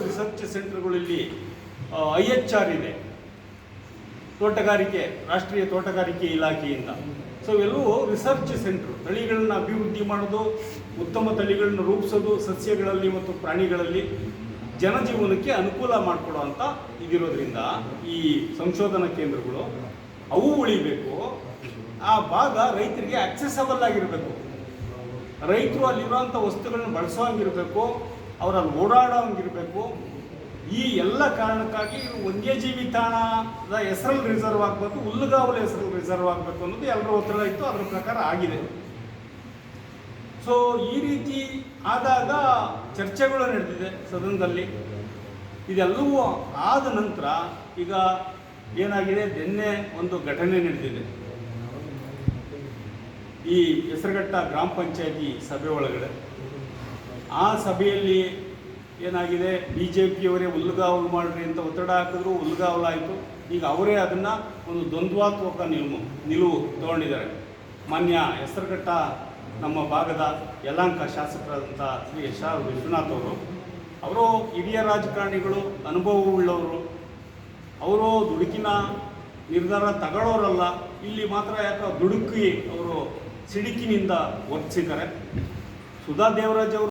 Research ಸೆಂಟರ್ಗಳಲ್ಲಿ IHR ಇದೆ, ತೋಟಗಾರಿಕೆ, ರಾಷ್ಟ್ರೀಯ ತೋಟಗಾರಿಕೆ ಇಲಾಖೆಯಿಂದ. ಸೊ ಇವೆಲ್ಲವೂ ರಿಸರ್ಚ್ ಸೆಂಟ್ರು, ತಳಿಗಳನ್ನ ಅಭಿವೃದ್ಧಿ ಮಾಡೋದು, ಉತ್ತಮ ತಳಿಗಳನ್ನ ರೂಪಿಸೋದು ಸಸ್ಯಗಳಲ್ಲಿ ಮತ್ತು ಪ್ರಾಣಿಗಳಲ್ಲಿ ಜನಜೀವನಕ್ಕೆ ಅನುಕೂಲ ಮಾಡಿಕೊಡುವಂಥ ಇದಿರೋದ್ರಿಂದ ಈ ಸಂಶೋಧನಾ ಕೇಂದ್ರಗಳು ಅವು ಉಳಿಬೇಕು. ಆ ಭಾಗ ರೈತರಿಗೆ ಆಕ್ಸೆಸಬಲ್ ಆಗಿರಬೇಕು. ರೈತರು ಅಲ್ಲಿರುವಂಥ ವಸ್ತುಗಳನ್ನ ಬಳಸೋಂಗಿರಬೇಕು, ಅವರಲ್ಲಿ ಓಡಾಡೋಂಗಿರಬೇಕು. ಈ ಎಲ್ಲ ಕಾರಣಕ್ಕಾಗಿ ವನ್ಯಜೀವಿ ತಾಣದ ಹೆಸರಲ್ಲಿ ರಿಸರ್ವ್ ಆಗಬೇಕು, ಹುಲ್ಲುಗಾವಲ ಹೆಸರಲ್ಲಿ ರಿಸರ್ವ್ ಆಗಬೇಕು ಅನ್ನೋದು ಎಲ್ಲರ ಒತ್ತಡ ಇತ್ತು. ಅದರ ಪ್ರಕಾರ ಆಗಿದೆ. ಸೊ ಈ ರೀತಿ ಆದಾಗ ಚರ್ಚೆಗಳು ನಡೆದಿದೆ ಸದನದಲ್ಲಿ. ಇದೆಲ್ಲವೂ ಆದ ನಂತರ ಈಗ ಏನಾಗಿದೆ, ನಿನ್ನೆ ಒಂದು ಘಟನೆ ನಡೆದಿದೆ. ಈ ಹೆಸರುಘಟ್ಟ ಗ್ರಾಮ ಪಂಚಾಯತಿ ಸಭೆ ಒಳಗಡೆ, ಆ ಸಭೆಯಲ್ಲಿ ಏನಾಗಿದೆ, BJPಯವರೇ ಹುಲ್ಲುಗಾವಲು ಮಾಡ್ರಿ ಅಂತ ಒತ್ತಡ ಹಾಕಿದ್ರು, ಹುಲ್ಲುಗಾವಲಾಯಿತು. ಈಗ ಅವರೇ ಅದನ್ನು ಒಂದು ದ್ವಂದ್ವಾತ್ಮಕ ನಿಲುವು ತಗೊಂಡಿದ್ದಾರೆ. ಮಾನ್ಯ ಹೆಸರುಘಟ್ಟ ನಮ್ಮ ಭಾಗದ ಯಲಹಂಕ ಶಾಸಕರಾದಂಥ ಶ್ರೀ HR ವಿಶ್ವನಾಥ್ ಅವರು ಹಿರಿಯ ರಾಜಕಾರಣಿಗಳು, ಅನುಭವವುಳ್ಳವರು. ಅವರು ದುಡುಕಿನ ನಿರ್ಧಾರ ತಗೊಳ್ಳೋರಲ್ಲ. ಇಲ್ಲಿ ಮಾತ್ರ ಯಾಕೆ ದುಡುಕಿ ಅವರು ಸಿಡುಕಿನಿಂದ ವರ್ತಿಸಿದ್ದಾರೆ. ಸುಧಾ ದೇವರಾಜ್ ಅವರು